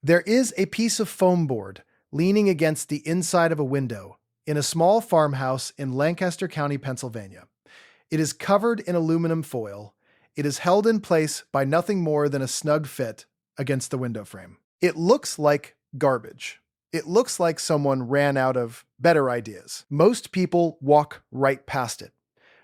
There is a piece of foam board leaning against the inside of a window in a small farmhouse in Lancaster County, Pennsylvania. It is covered in aluminum foil. It is held in place by nothing more than a snug fit against the window frame. It looks like garbage. It looks like someone ran out of better ideas. Most people walk right past it.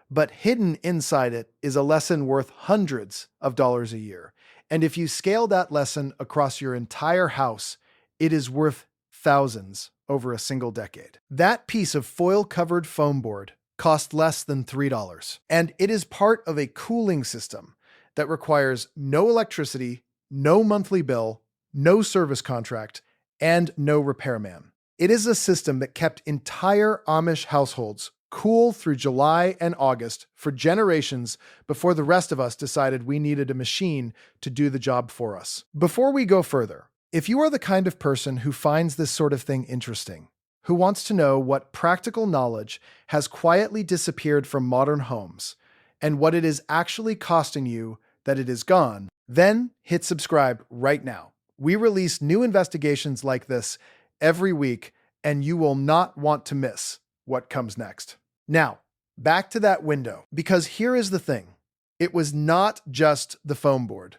But hidden inside it is a lesson worth hundreds of dollars a year. And if you scale that lesson across your entire house, it is worth thousands over a single decade. That piece of foil-covered foam board cost less than $3, and it is part of a cooling system that requires no electricity, no monthly bill, no service contract, and no repairman. It is a system that kept entire Amish households cool through July and August for generations before the rest of us decided we needed a machine to do the job for us. Before we go further, if you are the kind of person who finds this sort of thing interesting, who wants to know what practical knowledge has quietly disappeared from modern homes and what it is actually costing you that it is gone, then hit subscribe right now. We release new investigations like this every week, and you will not want to miss what comes next. Now, back to that window, because here is the thing. It was not just the foam board.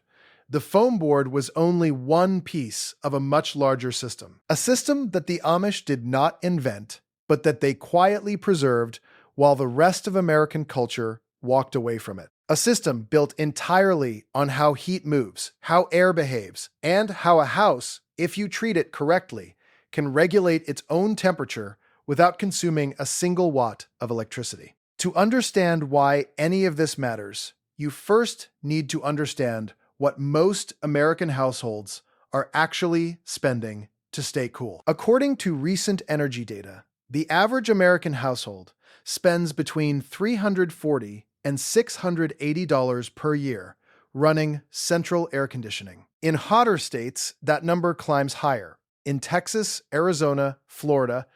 The foam board was only one piece of a much larger system. A system that the Amish did not invent, but that they quietly preserved while the rest of American culture walked away from it. A system built entirely on how heat moves, how air behaves, and how a house, if you treat it correctly, can regulate its own temperature without consuming a single watt of electricity. To understand why any of this matters, you first need to understand what most American households are actually spending to stay cool. According to recent energy data, the average American household spends between $340 and $680 per year running central air conditioning. In hotter states, that number climbs higher. In Texas, Arizona, Florida,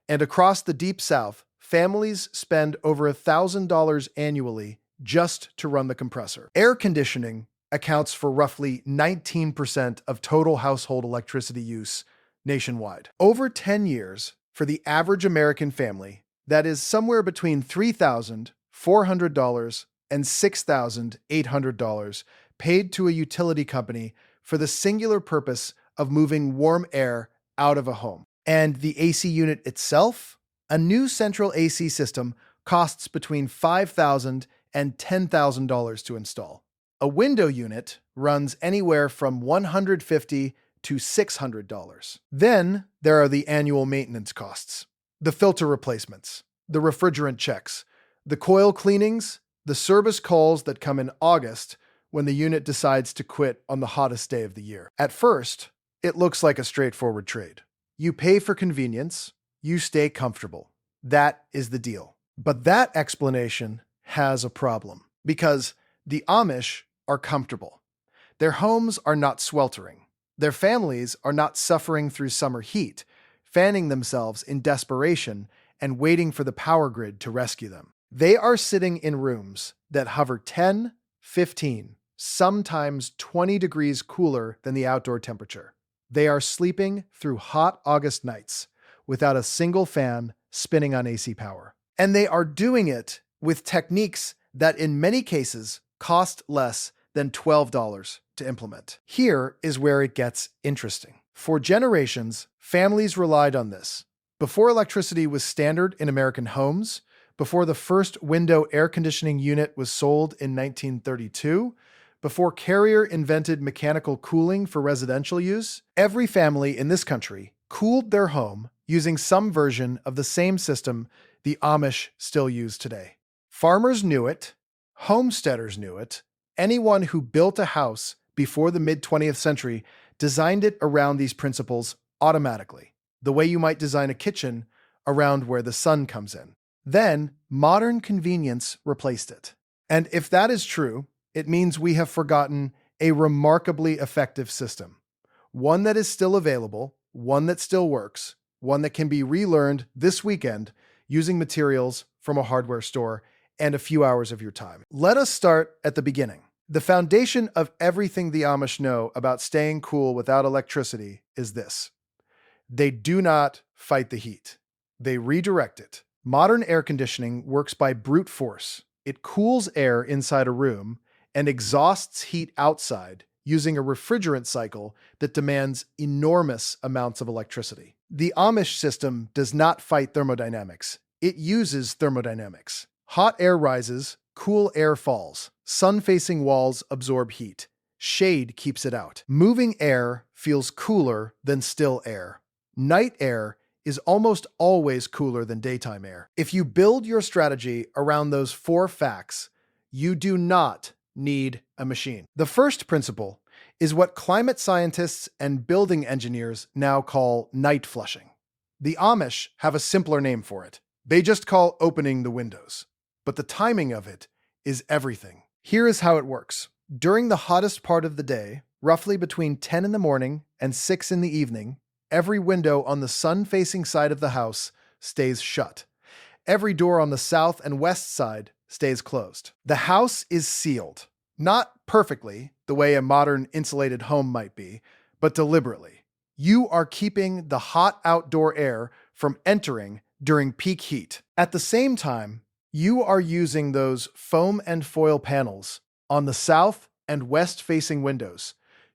and across the Deep South, families spend over $1,000 annually just to run the compressor. Air conditioning accounts for roughly 19% of total household electricity use nationwide. Over 10 years, for the average American family, that is somewhere between $3,400 and $6,800 paid to a utility company for the singular purpose of moving warm air out of a home. And the AC unit itself? A new central AC system costs between $5,000 and $10,000 to install. A window unit runs anywhere from $150 to $600. Then there are the annual maintenance costs, the filter replacements, the refrigerant checks, the coil cleanings, the service calls that come in August when the unit decides to quit on the hottest day of the year. At first, it looks like a straightforward trade. You pay for convenience, you stay comfortable. That is the deal. But that explanation has a problem, because the Amish are comfortable. Their homes are not sweltering. Their families are not suffering through summer heat, fanning themselves in desperation and waiting for the power grid to rescue them. They are sitting in rooms that hover 10, 15, sometimes 20 degrees cooler than the outdoor temperature. They are sleeping through hot August nights without a single fan spinning on AC power. And they are doing it with techniques that in many cases cost less than $12 to implement. Here is where it gets interesting. For generations, families relied on this. Before electricity was standard in American homes, before the first window air conditioning unit was sold in 1932, before Carrier invented mechanical cooling for residential use, every family in this country cooled their home using some version of the same system the Amish still use today. Farmers knew it, homesteaders knew it, anyone who built a house before the mid-20th century designed it around these principles automatically, the way you might design a kitchen around where the sun comes in. Then, modern convenience replaced it. And if that is true, it means we have forgotten a remarkably effective system. One that is still available, one that still works, one that can be relearned this weekend using materials from a hardware store and a few hours of your time. Let us start at the beginning. The foundation of everything the Amish know about staying cool without electricity is this: they do not fight the heat, they redirect it. Modern air conditioning works by brute force. It cools air inside a room and exhausts heat outside using a refrigerant cycle that demands enormous amounts of electricity. The Amish system does not fight thermodynamics, it uses thermodynamics. Hot air rises, cool air falls. Sun-facing walls absorb heat. Shade keeps it out. Moving air feels cooler than still air. Night air is almost always cooler than daytime air. If you build your strategy around those 4 facts, you do not need a machine. The first principle is what climate scientists and building engineers now call night flushing. The Amish have a simpler name for it. They just call opening the windows. But the timing of it is everything. Here is how it works. During the hottest part of the day, roughly between 10 in the morning and 6 in the evening, every window on the sun-facing side of the house stays shut. Every door on the south and west side stays closed. The house is sealed. Not perfectly, the way a modern insulated home might be, but deliberately. You are keeping the hot outdoor air from entering during peak heat. At the same time, you are using those foam and foil panels on the south and west-facing windows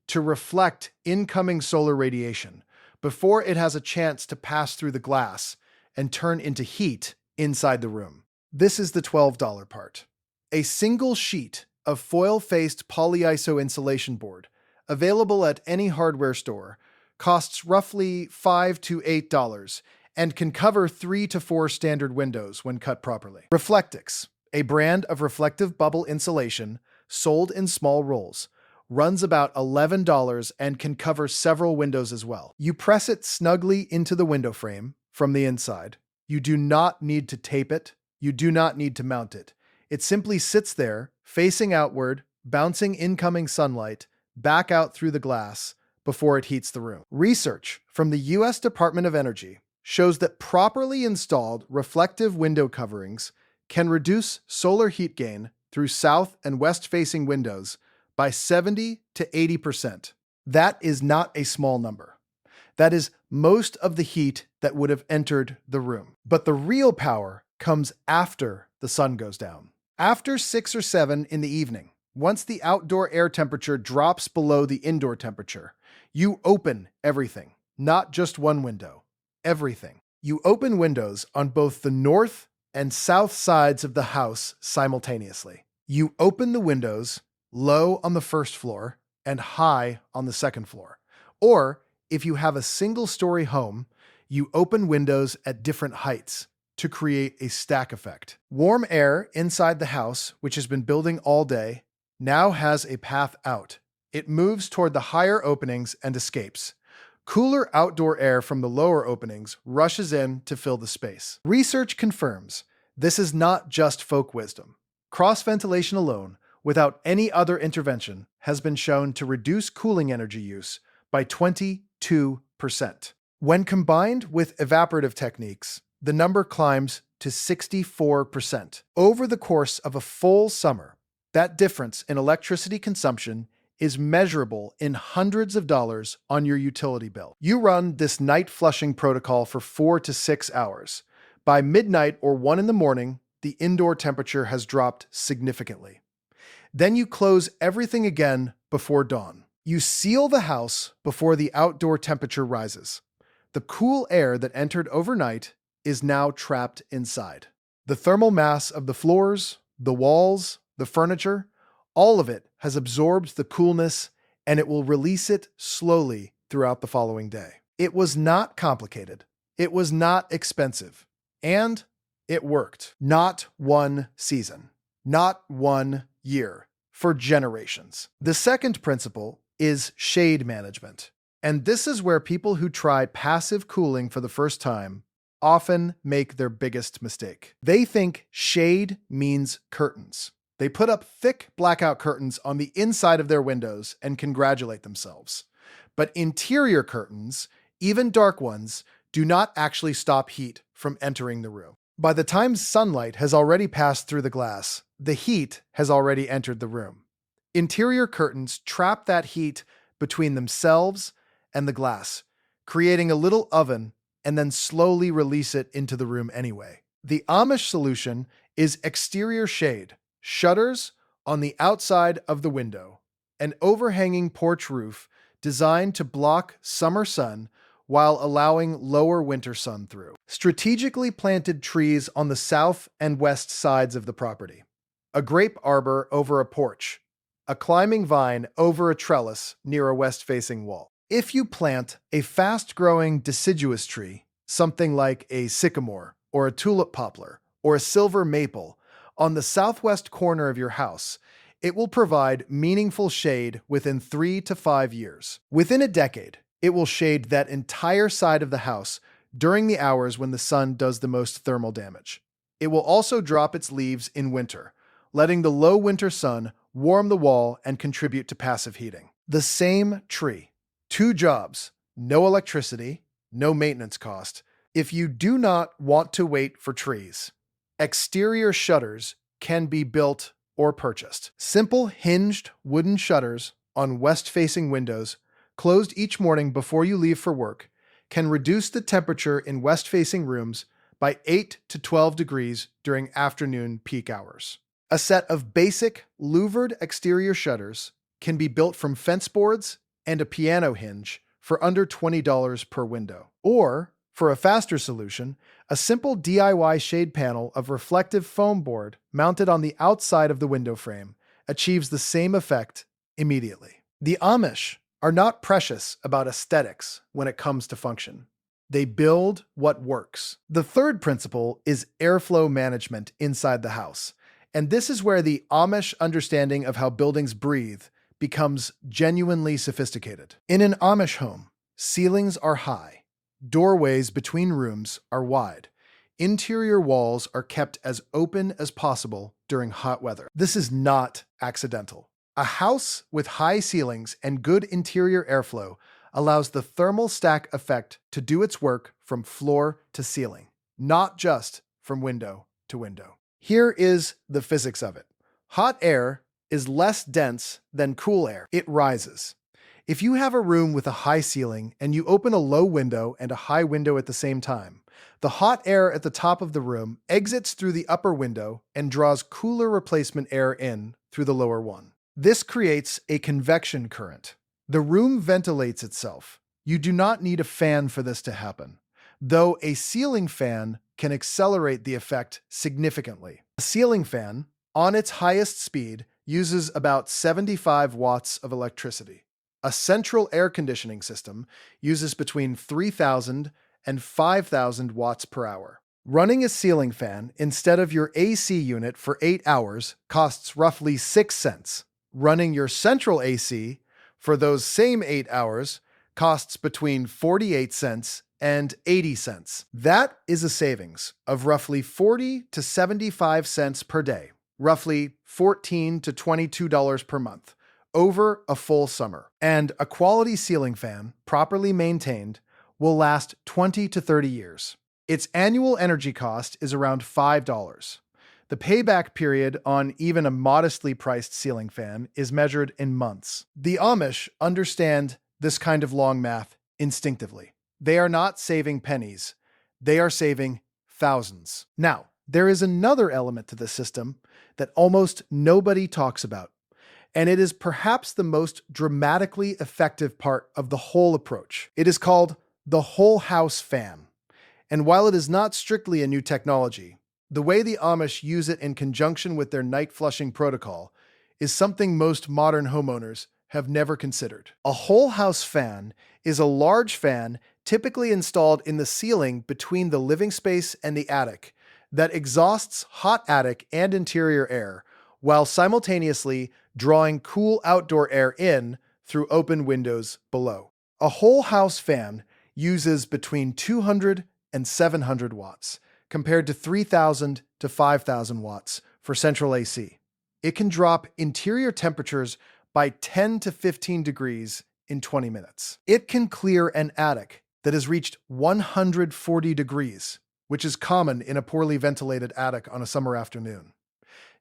to reflect incoming solar radiation before it has a chance to pass through the glass and turn into heat inside the room. This is the $12 part. A single sheet of foil-faced polyiso insulation board, available at any hardware store, costs roughly $5 to $8 and can cover 3 to 4 standard windows when cut properly. Reflectix, a brand of reflective bubble insulation sold in small rolls, runs about $11 and can cover several windows as well. You press it snugly into the window frame from the inside. You do not need to tape it. You do not need to mount it. It simply sits there, facing outward, bouncing incoming sunlight back out through the glass before it heats the room. Research from the U.S. Department of Energy shows that properly installed reflective window coverings can reduce solar heat gain through south and west-facing windows by 70 to 80%. That is not a small number. That is most of the heat that would have entered the room. But the real power comes after the sun goes down. After 6 or 7 in the evening, once the outdoor air temperature drops below the indoor temperature, you open everything, not just one window, everything. You open windows on both the north and south sides of the house simultaneously. You open the windows low on the first floor and high on the second floor. Or, if you have a single-story home, you open windows at different heights to create a stack effect. Warm air inside the house, which has been building all day, now has a path out. It moves toward the higher openings and escapes. Cooler outdoor air from the lower openings rushes in to fill the space. Research confirms this is not just folk wisdom. Cross-ventilation alone, without any other intervention, has been shown to reduce cooling energy use by 22%. When combined with evaporative techniques, the number climbs to 64%. Over the course of a full summer, that difference in electricity consumption is measurable in hundreds of dollars on your utility bill. You run this night flushing protocol for 4 to 6 hours. By midnight or 1 in the morning, the indoor temperature has dropped significantly. Then you close everything again before dawn. You seal the house before the outdoor temperature rises. The cool air that entered overnight is now trapped inside. The thermal mass of the floors, the walls, the furniture, all of it has absorbed the coolness, and it will release it slowly throughout the following day. It was not complicated. It was not expensive. And it worked. Not one season. Not one year. For generations. The second principle is shade management. And this is where people who try passive cooling for the first time often make their biggest mistake. They think shade means curtains. They put up thick blackout curtains on the inside of their windows and congratulate themselves. But interior curtains, even dark ones, do not actually stop heat from entering the room. By the time sunlight has already passed through the glass, the heat has already entered the room. Interior curtains trap that heat between themselves and the glass, creating a little oven and then slowly release it into the room anyway. The Amish solution is exterior shade, shutters on the outside of the window, an overhanging porch roof designed to block summer sun while allowing lower winter sun through. Strategically planted trees on the south and west sides of the property. A grape arbor over a porch. A climbing vine over a trellis near a west-facing wall. If you plant a fast-growing deciduous tree, something like a sycamore or a tulip poplar or a silver maple, on the southwest corner of your house, it will provide meaningful shade within 3 to 5 years. Within a decade, it will shade that entire side of the house during the hours when the sun does the most thermal damage. It will also drop its leaves in winter, letting the low winter sun warm the wall and contribute to passive heating. The same tree. 2 jobs, no electricity, no maintenance cost. If you do not want to wait for trees, exterior shutters can be built or purchased. Simple hinged wooden shutters on west-facing windows, closed each morning before you leave for work, can reduce the temperature in west-facing rooms by 8 to 12 degrees during afternoon peak hours. A set of basic louvered exterior shutters can be built from fence boards and a piano hinge for under $20 per window. Or, for a faster solution, a simple DIY shade panel of reflective foam board mounted on the outside of the window frame achieves the same effect immediately. The Amish are not precious about aesthetics when it comes to function. They build what works. The third principle is airflow management inside the house. And this is where the Amish understanding of how buildings breathe becomes genuinely sophisticated. In an Amish home, ceilings are high, doorways between rooms are wide, interior walls are kept as open as possible during hot weather. This is not accidental. A house with high ceilings and good interior airflow allows the thermal stack effect to do its work from floor to ceiling, not just from window to window. Here is the physics of it. Hot air is less dense than cool air. It rises. If you have a room with a high ceiling and you open a low window and a high window at the same time, the hot air at the top of the room exits through the upper window and draws cooler replacement air in through the lower one. This creates a convection current. The room ventilates itself. You do not need a fan for this to happen, though a ceiling fan can accelerate the effect significantly. A ceiling fan, on its highest speed, uses about 75 watts of electricity. A central air conditioning system uses between 3,000 and 5,000 watts per hour. Running a ceiling fan instead of your AC unit for 8 hours costs roughly 6 cents. Running your central AC for those same 8 hours costs between 48 cents and 80 cents. That is a savings of roughly 40 to 75 cents per day, roughly $14 to $22 per month, over a full summer. And a quality ceiling fan, properly maintained, will last 20 to 30 years. Its annual energy cost is around $5. The payback period on even a modestly priced ceiling fan is measured in months. The Amish understand this kind of long math instinctively. They are not saving pennies. They are saving thousands. Now, there is another element to this system that almost nobody talks about, and it is perhaps the most dramatically effective part of the whole approach. It is called the whole house fan. And while it is not strictly a new technology, the way the Amish use it in conjunction with their night flushing protocol is something most modern homeowners have never considered. A whole house fan is a large fan typically installed in the ceiling between the living space and the attic that exhausts hot attic and interior air while simultaneously drawing cool outdoor air in through open windows below. A whole house fan uses between 200 and 700 watts, compared to 3,000 to 5,000 watts for central AC. It can drop interior temperatures by 10 to 15 degrees in 20 minutes. It can clear an attic that has reached 140 degrees, which is common in a poorly ventilated attic on a summer afternoon,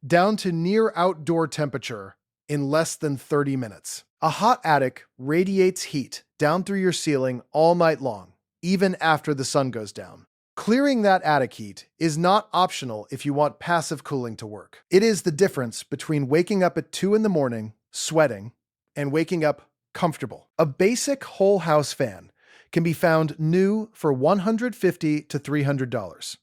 down to near outdoor temperature in less than 30 minutes. A hot attic radiates heat down through your ceiling all night long, even after the sun goes down. Clearing that attic heat is not optional if you want passive cooling to work. It is the difference between waking up at 2 in the morning, sweating, and waking up comfortable. A basic whole house fan can be found new for $150 to $300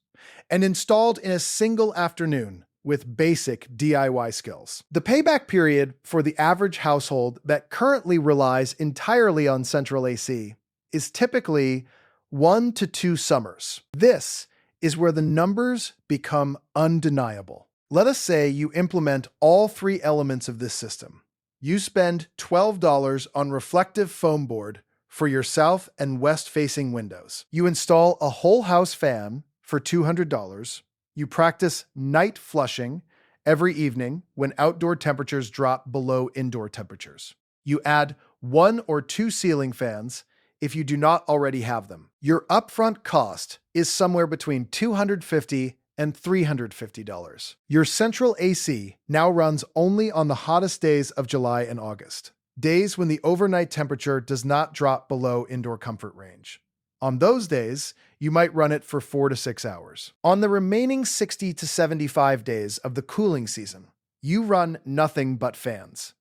and installed in a single afternoon with basic DIY skills. The payback period for the average household that currently relies entirely on central AC is typically 1 to 2 summers. This is where the numbers become undeniable. Let us say you implement all 3 elements of this system. You spend $12 on reflective foam board for your south and west-facing windows. You install a whole house fan for $200. You practice night flushing every evening when outdoor temperatures drop below indoor temperatures. You add 1 or 2 ceiling fans if you do not already have them. Your upfront cost is somewhere between $250 and $350. Your central AC now runs only on the hottest days of July and August, days when the overnight temperature does not drop below indoor comfort range. On those days, you might run it for 4 to 6 hours. On the remaining 60 to 75 days of the cooling season, you run nothing but fans.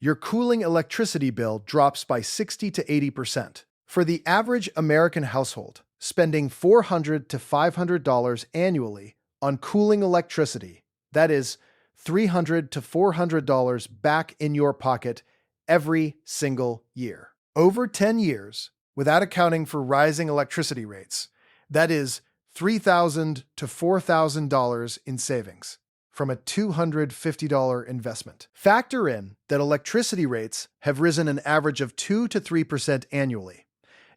Your cooling electricity bill drops by 60 to 80%. For the average American household, spending $400 to $500 annually on cooling electricity, that is $300 to $400 back in your pocket every single year. Over 10 years, without accounting for rising electricity rates, that is $3,000 to $4,000 in savings from a $250 investment. Factor in that electricity rates have risen an average of 2 to 3% annually,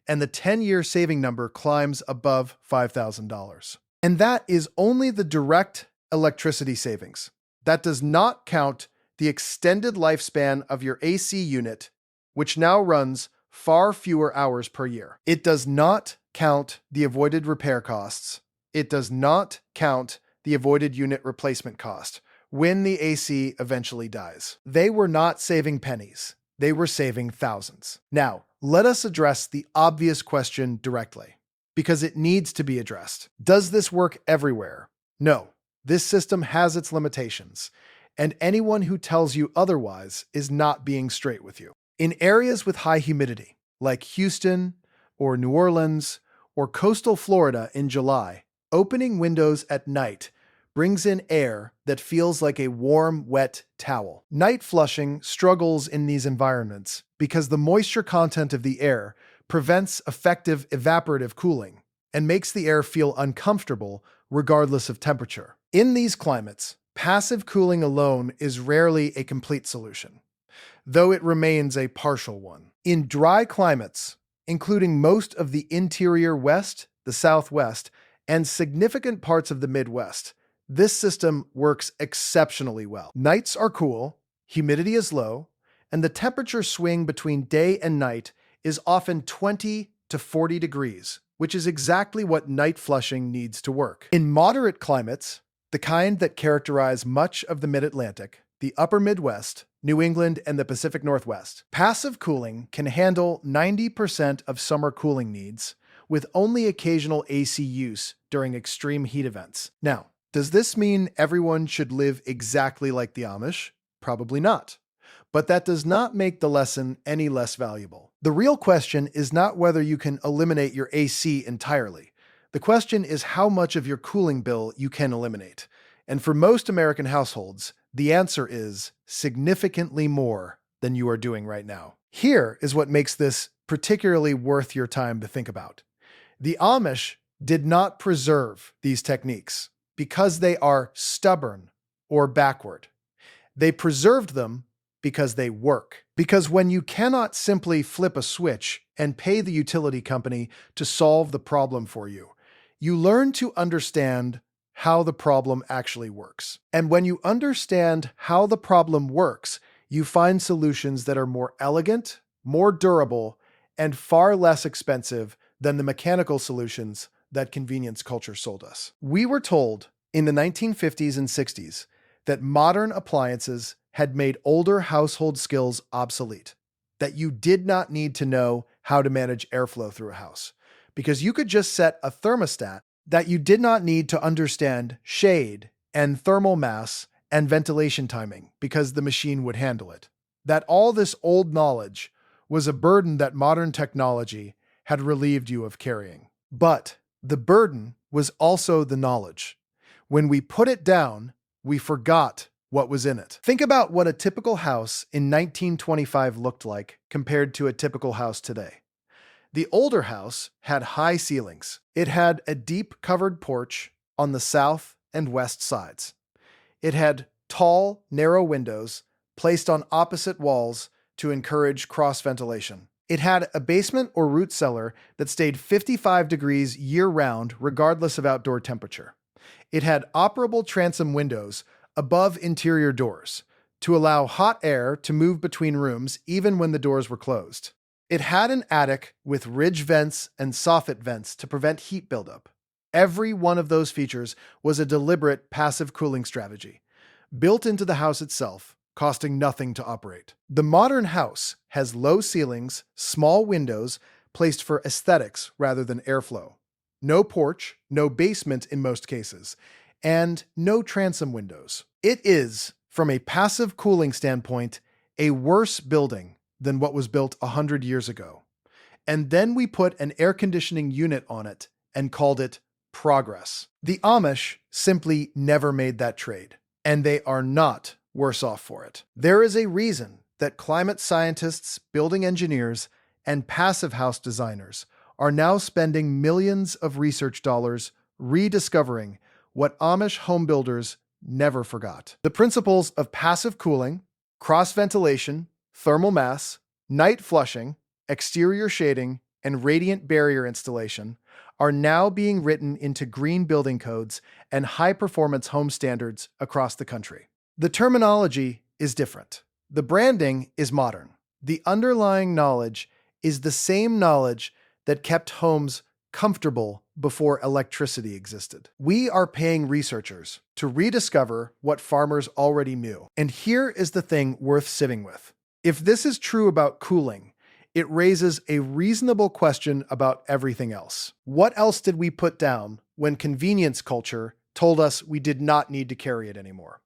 and the 10-year saving number climbs above $5,000. And that is only the direct electricity savings. That does not count the extended lifespan of your AC unit, which now runs far fewer hours per year. It does not count the avoided repair costs. It does not count the avoided unit replacement cost when the AC eventually dies. They were not saving pennies. They were saving thousands. Now, let us address the obvious question directly, because it needs to be addressed. Does this work everywhere? No. This system has its limitations, and anyone who tells you otherwise is not being straight with you. In areas with high humidity, like Houston or New Orleans or coastal Florida in July, opening windows at night brings in air that feels like a warm, wet towel. Night flushing struggles in these environments because the moisture content of the air prevents effective evaporative cooling and makes the air feel uncomfortable regardless of temperature. In these climates, passive cooling alone is rarely a complete solution, though it remains a partial one. In dry climates, including most of the interior West, the Southwest, and significant parts of the Midwest, this system works exceptionally well. Nights are cool, humidity is low, and the temperature swing between day and night is often 20 to 40 degrees, which is exactly what night flushing needs to work. In moderate climates, the kind that characterize much of the Mid-Atlantic, the upper Midwest, New England, and the Pacific Northwest, passive cooling can handle 90% of summer cooling needs with only occasional AC use during extreme heat events. Now, does this mean everyone should live exactly like the Amish? Probably not. But that does not make the lesson any less valuable. The real question is not whether you can eliminate your AC entirely. The question is how much of your cooling bill you can eliminate. And for most American households, the answer is significantly more than you are doing right now. Here is what makes this particularly worth your time to think about. The Amish did not preserve these techniques because they are stubborn or backward. They preserved them because they work. Because when you cannot simply flip a switch and pay the utility company to solve the problem for you, you learn to understand how the problem actually works. And when you understand how the problem works, you find solutions that are more elegant, more durable, and far less expensive than the mechanical solutions that convenience culture sold us. We were told in the 1950s and 60s that modern appliances had made older household skills obsolete, that you did not need to know how to manage airflow through a house, because you could just set a thermostat, that you did not need to understand shade and thermal mass and ventilation timing because the machine would handle it. That all this old knowledge was a burden that modern technology had relieved you of carrying. But the burden was also the knowledge. When we put it down, we forgot what was in it. Think about what a typical house in 1925 looked like compared to a typical house today. The older house had high ceilings. It had a deep covered porch on the south and west sides. It had tall, narrow windows placed on opposite walls to encourage cross-ventilation. It had a basement or root cellar that stayed 55 degrees year-round regardless of outdoor temperature. It had operable transom windows above interior doors to allow hot air to move between rooms even when the doors were closed. It had an attic with ridge vents and soffit vents to prevent heat buildup. Every one of those features was a deliberate passive cooling strategy, built into the house itself, costing nothing to operate. The modern house has low ceilings, small windows placed for aesthetics rather than airflow, no porch, no basement in most cases, and no transom windows. It is, from a passive cooling standpoint, a worse building than what was built 100 years ago. And then we put an air conditioning unit on it and called it progress. The Amish simply never made that trade, and they are not worse off for it. There is a reason that climate scientists, building engineers, and passive house designers are now spending millions of research dollars rediscovering what Amish homebuilders never forgot. The principles of passive cooling, cross-ventilation, thermal mass, night flushing, exterior shading, and radiant barrier installation are now being written into green building codes and high-performance home standards across the country. The terminology is different. The branding is modern. The underlying knowledge is the same knowledge that kept homes comfortable before electricity existed. We are paying researchers to rediscover what farmers already knew. And here is the thing worth sitting with. If this is true about cooling, it raises a reasonable question about everything else. What else did we put down when convenience culture told us we did not need to carry it anymore?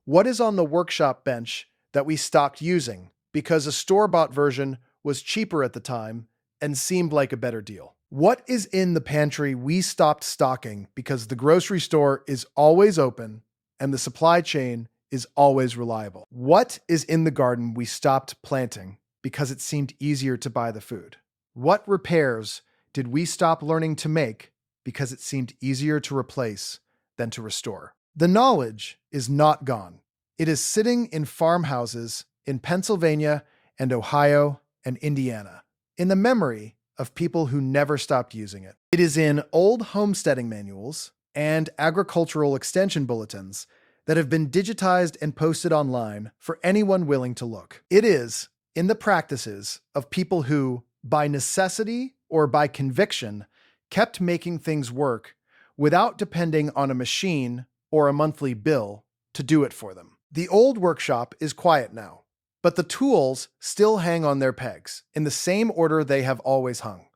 What is on the workshop bench that we stopped using because a store-bought version was cheaper at the time and seemed like a better deal? What is in the pantry we stopped stocking because the grocery store is always open and the supply chain is always reliable? What is in the garden we stopped planting because it seemed easier to buy the food? What repairs did we stop learning to make because it seemed easier to replace than to restore? The knowledge is not gone. It is sitting in farmhouses in Pennsylvania and Ohio and Indiana, in the memory of people who never stopped using it. It is in old homesteading manuals and agricultural extension bulletins that have been digitized and posted online for anyone willing to look. It is in the practices of people who, by necessity or by conviction, kept making things work without depending on a machine or a monthly bill to do it for them. The old workshop is quiet now, but the tools still hang on their pegs in the same order they have always hung.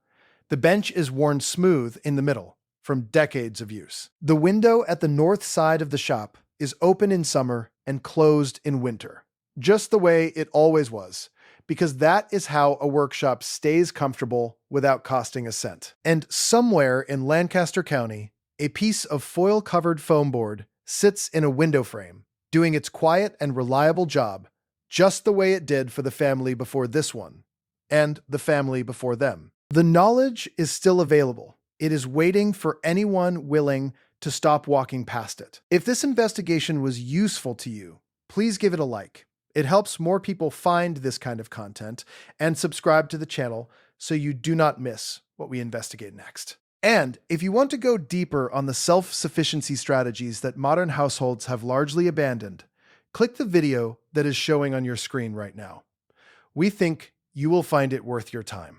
The bench is worn smooth in the middle from decades of use. The window at the north side of the shop is open in summer and closed in winter, just the way it always was, because that is how a workshop stays comfortable without costing a cent. And somewhere in Lancaster County, a piece of foil-covered foam board sits in a window frame, doing its quiet and reliable job, just the way it did for the family before this one, and the family before them. The knowledge is still available. It is waiting for anyone willing to stop walking past it. If this investigation was useful to you, please give it a like. It helps more people find this kind of content, and subscribe to the channel so you do not miss what we investigate next. And if you want to go deeper on the self-sufficiency strategies that modern households have largely abandoned, click the video that is showing on your screen right now. We think you will find it worth your time.